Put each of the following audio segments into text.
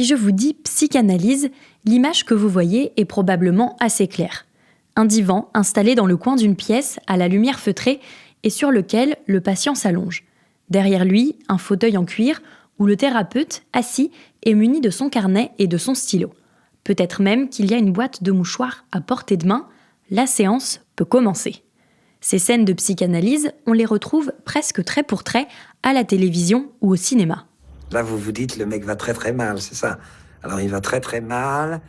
Si je vous dis psychanalyse, l'image que vous voyez est probablement assez claire. Un divan installé dans le coin d'une pièce à la lumière feutrée et sur lequel le patient s'allonge. Derrière lui, un fauteuil en cuir où le thérapeute, assis, est muni de son carnet et de son stylo. Peut-être même qu'il y a une boîte de mouchoirs à portée de main. La séance peut commencer. Ces scènes de psychanalyse, on les retrouve presque trait pour trait à la télévision ou au cinéma. Là, vous vous dites, le mec va très très mal, c'est ça. Alors, il va très très mal,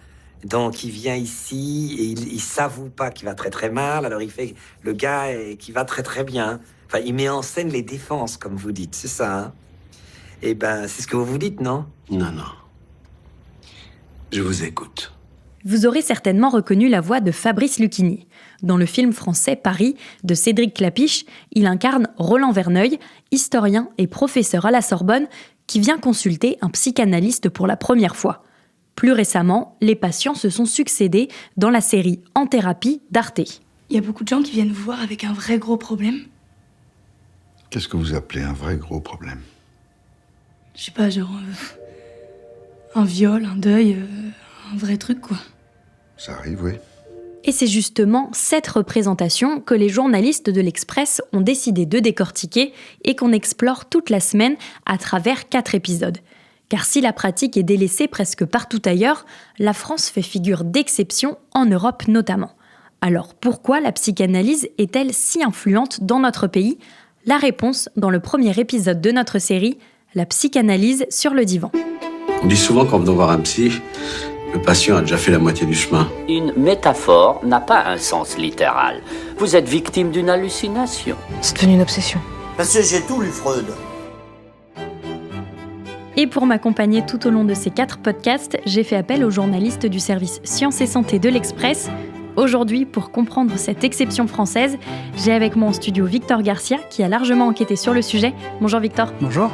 donc il vient ici et il s'avoue pas qu'il va très très mal, alors il fait le gars qui va très très bien. Enfin, il met en scène les défenses, comme vous dites, c'est ça, hein? Eh ben, c'est ce que vous vous dites, non? Non. Je vous écoute. Vous aurez certainement reconnu la voix de Fabrice Lucchini. Dans le film français Paris de Cédric Klapisch, il incarne Roland Verneuil, historien et professeur à la Sorbonne, qui vient consulter un psychanalyste pour la première fois. Plus récemment, les patients se sont succédés dans la série En thérapie d'Arte. Il y a beaucoup de gens qui viennent vous voir avec un vrai gros problème. Qu'est-ce que vous appelez un vrai gros problème? Je sais pas, genre... un viol, un deuil, un vrai truc, quoi. Ça arrive, oui. Et c'est justement cette représentation que les journalistes de l'Express ont décidé de décortiquer et qu'on explore toute la semaine à travers 4 épisodes. Car si la pratique est délaissée presque partout ailleurs, la France fait figure d'exception, en Europe notamment. Alors pourquoi la psychanalyse est-elle si influente dans notre pays ? La réponse dans le premier épisode de notre série, la psychanalyse sur le divan. On dit souvent qu'en venant voir un psy, le patient a déjà fait la moitié du chemin. Une métaphore n'a pas un sens littéral. Vous êtes victime d'une hallucination. C'est devenu une obsession. Parce que j'ai tout lu Freud. Et pour m'accompagner tout au long de ces 4 podcasts, j'ai fait appel aux journalistes du service Sciences et Santé de l'Express. Aujourd'hui, pour comprendre cette exception française, j'ai avec moi en studio Victor Garcia, qui a largement enquêté sur le sujet. Bonjour Victor. Bonjour.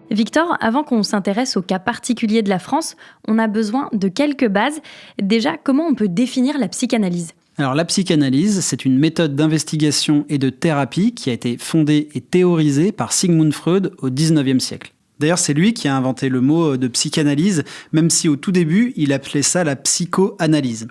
Victor, avant qu'on s'intéresse au cas particulier de la France, on a besoin de quelques bases. Déjà, comment on peut définir la psychanalyse ? Alors la psychanalyse, c'est une méthode d'investigation et de thérapie qui a été fondée et théorisée par Sigmund Freud au XIXe siècle. D'ailleurs, c'est lui qui a inventé le mot de psychanalyse, même si au tout début, il appelait ça la psychoanalyse.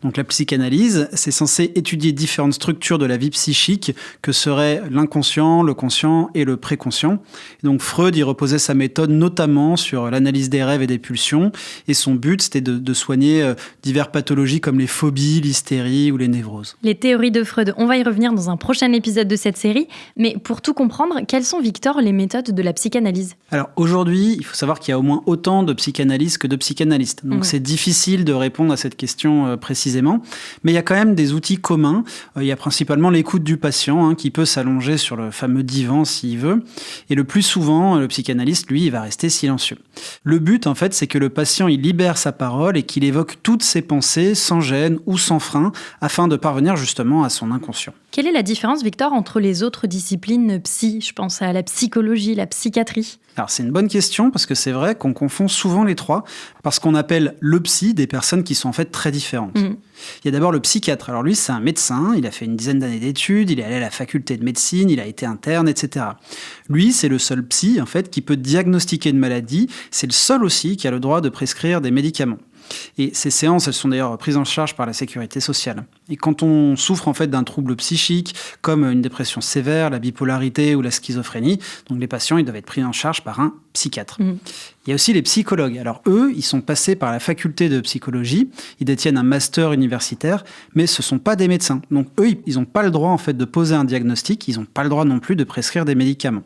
Donc la psychanalyse, c'est censé étudier différentes structures de la vie psychique que seraient l'inconscient, le conscient et le préconscient. Et donc Freud, il reposait sa méthode notamment sur l'analyse des rêves et des pulsions. Et son but, c'était de soigner diverses pathologies comme les phobies, l'hystérie ou les névroses. Les théories de Freud, on va y revenir dans un prochain épisode de cette série. Mais pour tout comprendre, quelles sont, Victor, les méthodes de la psychanalyse ? Alors aujourd'hui, il faut savoir qu'il y a au moins autant de psychanalystes que de psychanalystes. Donc c'est difficile de répondre à cette question précisément. Mais il y a quand même des outils communs. Il y a principalement l'écoute du patient qui peut s'allonger sur le fameux divan s'il veut. Et le plus souvent, le psychanalyste, lui, il va rester silencieux. Le but, en fait, c'est que le patient, il libère sa parole et qu'il évoque toutes ses pensées sans gêne ou sans frein afin de parvenir justement à son inconscient. Quelle est la différence, Victor, entre les autres disciplines psy ? Je pense à la psychologie, la psychiatrie. Alors c'est une bonne question parce que c'est vrai qu'on confond souvent les trois parce qu'on appelle le psy des personnes qui sont en fait très différentes. Il y a d'abord le psychiatre. Alors lui, c'est un médecin, il a fait une dizaine d'années d'études, il est allé à la faculté de médecine, il a été interne, etc. Lui, c'est le seul psy en fait qui peut diagnostiquer une maladie. C'est le seul aussi qui a le droit de prescrire des médicaments. Et ces séances, elles sont d'ailleurs prises en charge par la sécurité sociale. Et quand on souffre en fait d'un trouble psychique, comme une dépression sévère, la bipolarité ou la schizophrénie, donc les patients, ils doivent être pris en charge par un psychiatre. Il y a aussi les psychologues. Alors eux, ils sont passés par la faculté de psychologie, ils détiennent un master universitaire, mais ce ne sont pas des médecins. Donc eux, ils n'ont pas le droit en fait de poser un diagnostic, ils n'ont pas le droit non plus de prescrire des médicaments.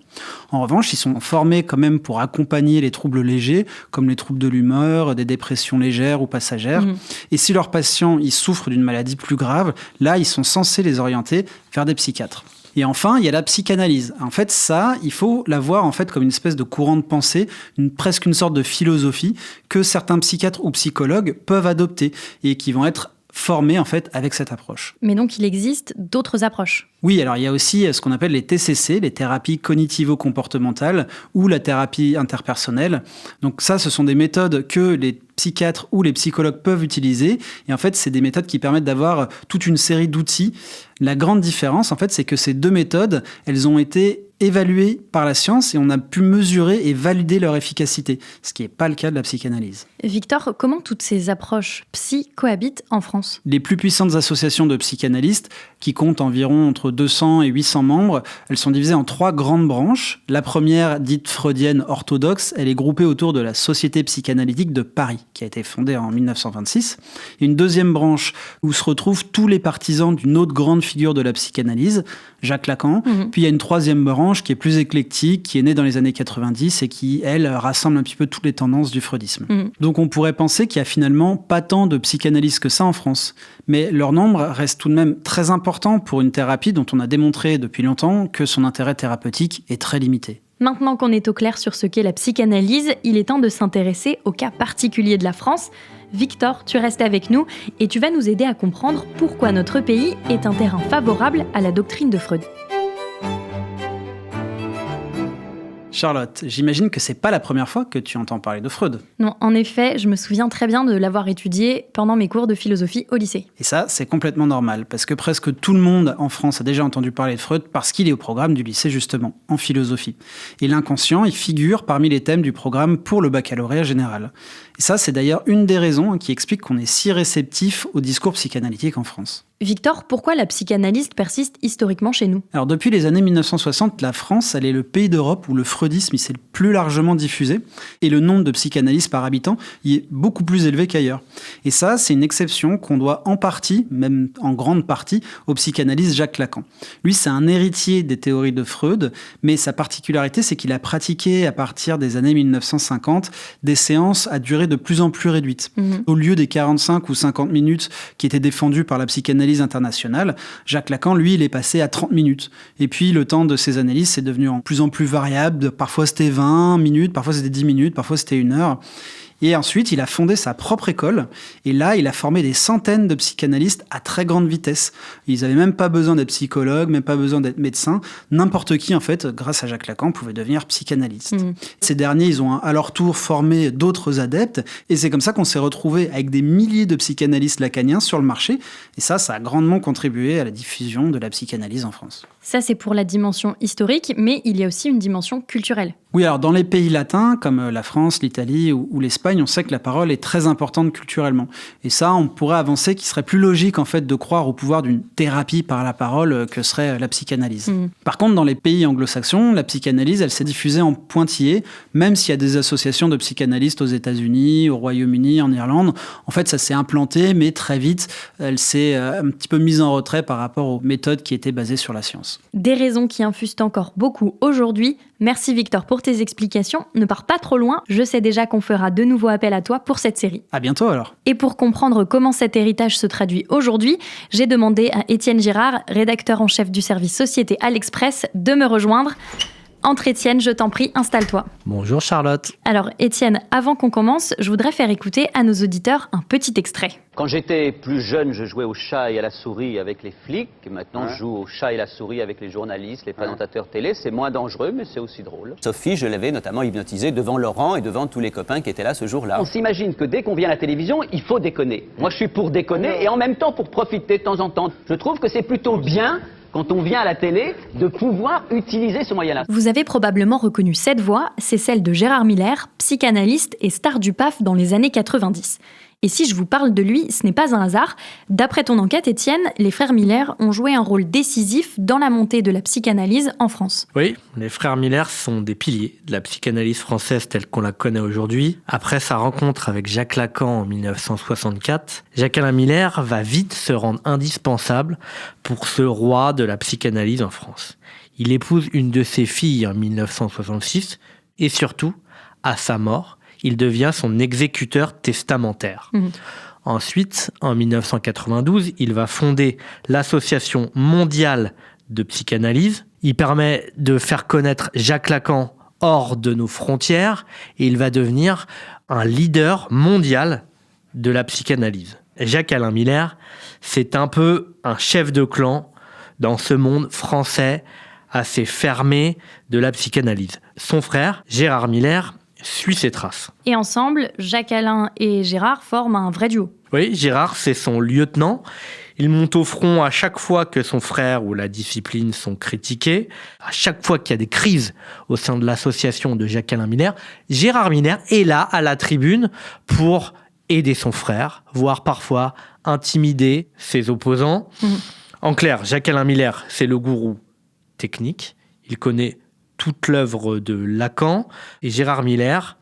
En revanche, ils sont formés quand même pour accompagner les troubles légers, comme les troubles de l'humeur, des dépressions légères ou passagères. Et si leurs patients, ils souffrent d'une maladie plus grave, là, ils sont censés les orienter vers des psychiatres. Et enfin, il y a la psychanalyse. En fait, ça, il faut la voir en fait comme une espèce de courant de pensée, presque une sorte de philosophie que certains psychiatres ou psychologues peuvent adopter et qui vont être formés en fait avec cette approche. Mais donc il existe d'autres approches. Oui, alors il y a aussi ce qu'on appelle les TCC, les thérapies cognitivo-comportementales ou la thérapie interpersonnelle. Donc ça, ce sont des méthodes que les psychiatres ou les psychologues peuvent utiliser. Et en fait, c'est des méthodes qui permettent d'avoir toute une série d'outils. La grande différence, en fait, c'est que ces deux méthodes, elles ont été évaluées par la science et on a pu mesurer et valider leur efficacité, ce qui n'est pas le cas de la psychanalyse. Victor, comment toutes ces approches psy cohabitent en France ? Les plus puissantes associations de psychanalystes, qui comptent environ entre 200 et 800 membres, elles sont divisées en 3 grandes branches. La première, dite freudienne orthodoxe, elle est groupée autour de la Société psychanalytique de Paris, qui a été fondée en 1926. Et une deuxième branche où se retrouvent tous les partisans d'une autre grande figure de la psychanalyse, Jacques Lacan. Puis il y a une troisième branche qui est plus éclectique, qui est née dans les années 90 et qui, elle, rassemble un petit peu toutes les tendances du freudisme. Donc on pourrait penser qu'il n'y a finalement pas tant de psychanalystes que ça en France. Mais leur nombre reste tout de même très important pour une thérapie dont on a démontré depuis longtemps que son intérêt thérapeutique est très limité. Maintenant qu'on est au clair sur ce qu'est la psychanalyse, il est temps de s'intéresser au cas particulier de la France. Victor, tu restes avec nous et tu vas nous aider à comprendre pourquoi notre pays est un terrain favorable à la doctrine de Freud. Charlotte, j'imagine que c'est pas la première fois que tu entends parler de Freud. Non, en effet, je me souviens très bien de l'avoir étudié pendant mes cours de philosophie au lycée. Et ça, c'est complètement normal, parce que presque tout le monde en France a déjà entendu parler de Freud parce qu'il est au programme du lycée justement, en philosophie. Et l'inconscient, il figure parmi les thèmes du programme pour le baccalauréat général. Et ça, c'est d'ailleurs une des raisons qui explique qu'on est si réceptif au discours psychanalytique en France. Victor, pourquoi la psychanalyse persiste historiquement chez nous ? Alors depuis les années 1960, la France, elle est le pays d'Europe où le freudisme s'est le plus largement diffusé et le nombre de psychanalystes par habitant y est beaucoup plus élevé qu'ailleurs. Et ça, c'est une exception qu'on doit en partie, même en grande partie, au psychanalyste Jacques Lacan. Lui, c'est un héritier des théories de Freud, mais sa particularité, c'est qu'il a pratiqué à partir des années 1950 des séances à durée de plus en plus réduite. Au lieu des 45 ou 50 minutes qui étaient défendues par la psychanalyse internationale, Jacques Lacan, lui, il est passé à 30 minutes. Et puis, le temps de ces analyses, c'est devenu en plus variable. Parfois, c'était 20 minutes, parfois, c'était 10 minutes, parfois, c'était 1 heure. Et ensuite, il a fondé sa propre école. Et là, il a formé des centaines de psychanalystes à très grande vitesse. Ils n'avaient même pas besoin d'être psychologues, même pas besoin d'être médecins. N'importe qui, en fait, grâce à Jacques Lacan, pouvait devenir psychanalyste. Ces derniers, ils ont à leur tour formé d'autres adeptes. Et c'est comme ça qu'on s'est retrouvé avec des milliers de psychanalystes lacaniens sur le marché. Et ça a grandement contribué à la diffusion de la psychanalyse en France. Ça, c'est pour la dimension historique, mais il y a aussi une dimension culturelle. Oui, alors dans les pays latins, comme la France, l'Italie ou l'Espagne, on sait que la parole est très importante culturellement. Et ça, on pourrait avancer qu'il serait plus logique en fait de croire au pouvoir d'une thérapie par la parole que serait la psychanalyse. Par contre, dans les pays anglo-saxons, la psychanalyse, elle s'est diffusée en pointillé, même s'il y a des associations de psychanalystes aux États-Unis, au Royaume-Uni, en Irlande. En fait, ça s'est implanté, mais très vite, elle s'est un petit peu mise en retrait par rapport aux méthodes qui étaient basées sur la science. Des raisons qui infusent encore beaucoup aujourd'hui. Merci Victor pour tes explications. Ne pars pas trop loin, je sais déjà qu'on fera de nouveau appel à toi pour cette série. À bientôt alors. Et pour comprendre comment cet héritage se traduit aujourd'hui, j'ai demandé à Étienne Girard, rédacteur en chef du service Société à l'Express, de me rejoindre. Entre Étienne, je t'en prie, installe-toi. Bonjour Charlotte. Alors Étienne, avant qu'on commence, je voudrais faire écouter à nos auditeurs un petit extrait. Quand j'étais plus jeune, je jouais au chat et à la souris avec les flics. Maintenant, je joue au chat et la souris avec les journalistes, les présentateurs télé. C'est moins dangereux, mais c'est aussi drôle. Sophie, je l'avais notamment hypnotisée devant Laurent et devant tous les copains qui étaient là ce jour-là. On s'imagine que dès qu'on vient à la télévision, il faut déconner. Moi, je suis pour déconner et en même temps pour profiter de temps en temps. Je trouve que c'est plutôt bien, quand on vient à la télé, de pouvoir utiliser ce moyen-là. Vous avez probablement reconnu cette voix, c'est celle de Gérard Miller, psychanalyste et star du PAF dans les années 90. Et si je vous parle de lui, ce n'est pas un hasard. D'après ton enquête, Étienne, les frères Miller ont joué un rôle décisif dans la montée de la psychanalyse en France. Oui, les frères Miller sont des piliers de la psychanalyse française telle qu'on la connaît aujourd'hui. Après sa rencontre avec Jacques Lacan en 1964, Jacques-Alain Miller va vite se rendre indispensable pour ce roi de la psychanalyse en France. Il épouse une de ses filles en 1966 et surtout, à sa mort, il devient son exécuteur testamentaire. Ensuite, en 1992, il va fonder l'Association mondiale de psychanalyse. Il permet de faire connaître Jacques Lacan hors de nos frontières et il va devenir un leader mondial de la psychanalyse. Jacques-Alain Miller, c'est un peu un chef de clan dans ce monde français assez fermé de la psychanalyse. Son frère, Gérard Miller, suit ses traces. Et ensemble, Jacques-Alain et Gérard forment un vrai duo. Oui, Gérard, c'est son lieutenant. Il monte au front à chaque fois que son frère ou la discipline sont critiqués. À chaque fois qu'il y a des crises au sein de l'association de Jacques-Alain Miller, Gérard Miller est là, à la tribune, pour aider son frère, voire parfois intimider ses opposants. En clair, Jacques-Alain Miller, c'est le gourou technique. Il connaît toute l'œuvre de Lacan. Et Gérard Miller,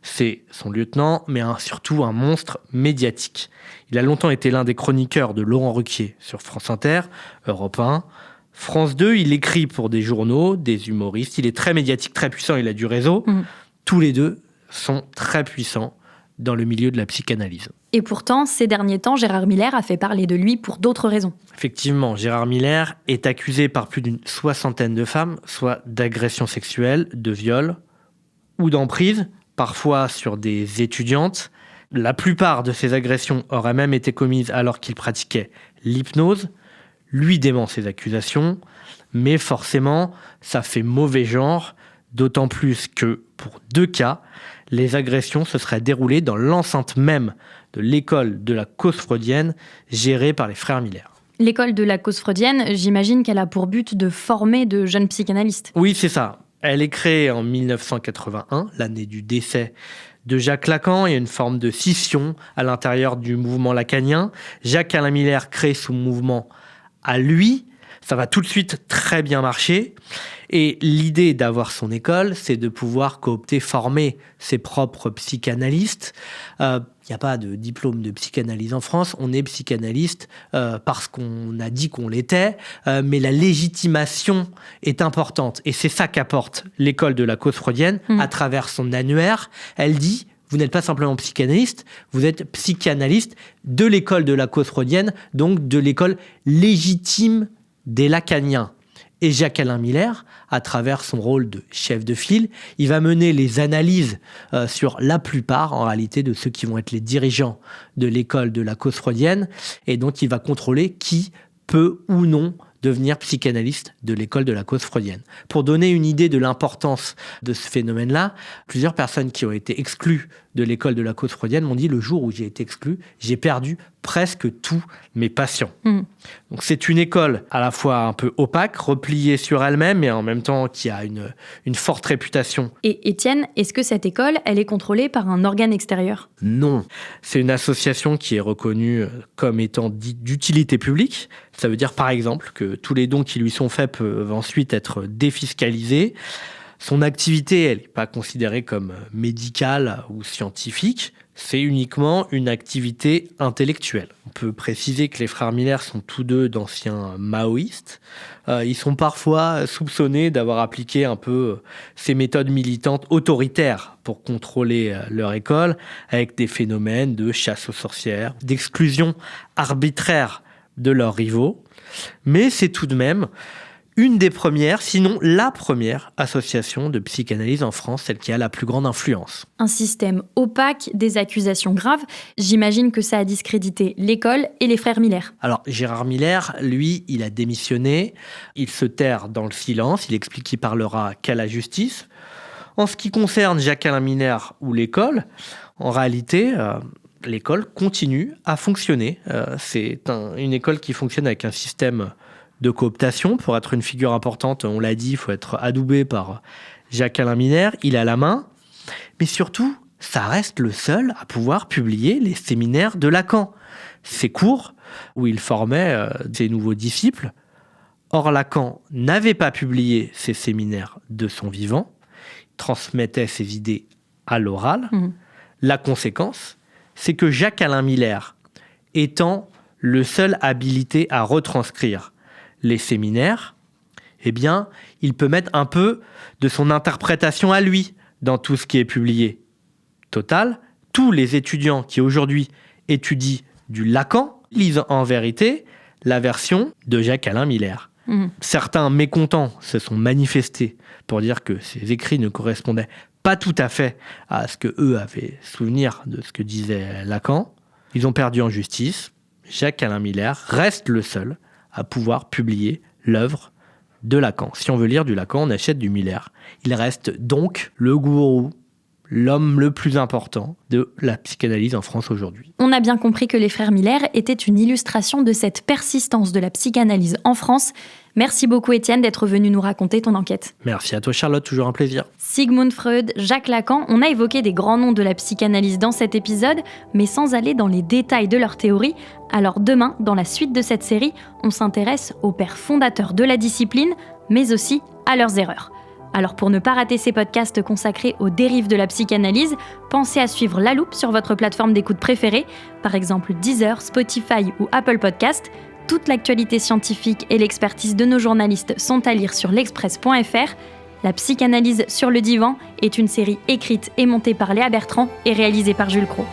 c'est son lieutenant, mais surtout un monstre médiatique. Il a longtemps été l'un des chroniqueurs de Laurent Ruquier sur France Inter, Europe 1, France 2. Il écrit pour des journaux, des humoristes. Il est très médiatique, très puissant. Il a du réseau. Tous les deux sont très puissants dans le milieu de la psychanalyse. Et pourtant, ces derniers temps, Gérard Miller a fait parler de lui pour d'autres raisons. Effectivement, Gérard Miller est accusé par plus d'une 60aine de femmes, soit d'agression sexuelle, de viol ou d'emprise, parfois sur des étudiantes. La plupart de ces agressions auraient même été commises alors qu'il pratiquait l'hypnose. Lui dément ces accusations, mais forcément, ça fait mauvais genre, d'autant plus que, pour 2 cas, les agressions se seraient déroulées dans l'enceinte même de l'école de la cause freudienne gérée par les frères Miller. L'école de la cause freudienne, j'imagine qu'elle a pour but de former de jeunes psychanalystes. Oui, c'est ça. Elle est créée en 1981, l'année du décès de Jacques Lacan. Il y a une forme de scission à l'intérieur du mouvement lacanien. Jacques-Alain Miller crée son mouvement à lui. Ça va tout de suite très bien marcher. Et l'idée d'avoir son école, c'est de pouvoir coopter, former ses propres psychanalystes. Il n'y a pas de diplôme de psychanalyse en France. On est psychanalyste parce qu'on a dit qu'on l'était, mais la légitimation est importante. Et c'est ça qu'apporte l'école de la cause freudienne à travers son annuaire. Elle dit: vous n'êtes pas simplement psychanalyste, vous êtes psychanalyste de l'école de la cause freudienne, donc de l'école légitime des lacaniens. Et Jacques-Alain Miller, à travers son rôle de chef de file, il va mener les analyses sur la plupart, en réalité, de ceux qui vont être les dirigeants de l'école de la cause freudienne, et donc il va contrôler qui peut ou non devenir psychanalyste de l'école de la cause freudienne. Pour donner une idée de l'importance de ce phénomène-là, plusieurs personnes qui ont été exclues de l'école de la cause freudienne m'ont dit: le jour où j'ai été exclu, j'ai perdu presque tous mes patients. Donc c'est une école à la fois un peu opaque, repliée sur elle-même, mais en même temps qui a une forte réputation. Et Étienne, est-ce que cette école, elle est contrôlée par un organe extérieur ? Non. C'est une association qui est reconnue comme étant d'utilité publique. Ça veut dire par exemple que tous les dons qui lui sont faits peuvent ensuite être défiscalisés. Son activité, elle n'est pas considérée comme médicale ou scientifique. C'est uniquement une activité intellectuelle. On peut préciser que les frères Miller sont tous deux d'anciens maoïstes. Ils sont parfois soupçonnés d'avoir appliqué un peu ces méthodes militantes autoritaires pour contrôler leur école, avec des phénomènes de chasse aux sorcières, d'exclusion arbitraire de leurs rivaux. Mais c'est tout de même une des premières, sinon la première association de psychanalyse en France, celle qui a la plus grande influence. Un système opaque, des accusations graves. J'imagine que ça a discrédité l'école et les frères Miller. Alors, Gérard Miller, lui, il a démissionné. Il se terre dans le silence. Il explique qu'il parlera qu'à la justice. En ce qui concerne Jacques-Alain Miller ou l'école, en réalité, l'école continue à fonctionner. C'est une école qui fonctionne avec un système de cooptation. Pour être une figure importante, on l'a dit, il faut être adoubé par Jacques-Alain Miller. Il a la main. Mais surtout, ça reste le seul à pouvoir publier les séminaires de Lacan. Ces cours où il formait ses nouveaux disciples. Or, Lacan n'avait pas publié ces séminaires de son vivant. Il transmettait ses idées à l'oral. La conséquence, c'est que Jacques-Alain Miller, étant le seul habilité à retranscrire les séminaires, eh bien, il peut mettre un peu de son interprétation à lui dans tout ce qui est publié. Total, tous les étudiants qui aujourd'hui étudient du Lacan lisent en vérité la version de Jacques-Alain Miller. Certains mécontents se sont manifestés pour dire que ces écrits ne correspondaient pas tout à fait à ce que eux avaient souvenir de ce que disait Lacan. Ils ont perdu en justice. Jacques-Alain Miller reste le seul à pouvoir publier l'œuvre de Lacan. Si on veut lire du Lacan, on achète du Miller. Il reste donc le gourou l'homme le plus important de la psychanalyse en France aujourd'hui. On a bien compris que les frères Miller étaient une illustration de cette persistance de la psychanalyse en France. Merci beaucoup Étienne d'être venu nous raconter ton enquête. Merci à toi Charlotte, toujours un plaisir. Sigmund Freud, Jacques Lacan, on a évoqué des grands noms de la psychanalyse dans cet épisode, mais sans aller dans les détails de leur théorie. Alors demain, dans la suite de cette série, on s'intéresse aux pères fondateurs de la discipline, mais aussi à leurs erreurs. Alors pour ne pas rater ces podcasts consacrés aux dérives de la psychanalyse, pensez à suivre La Loupe sur votre plateforme d'écoute préférée, par exemple Deezer, Spotify ou Apple Podcast. Toute l'actualité scientifique et l'expertise de nos journalistes sont à lire sur l'express.fr. La psychanalyse sur le divan est une série écrite et montée par Léa Bertrand et réalisée par Jules Cros.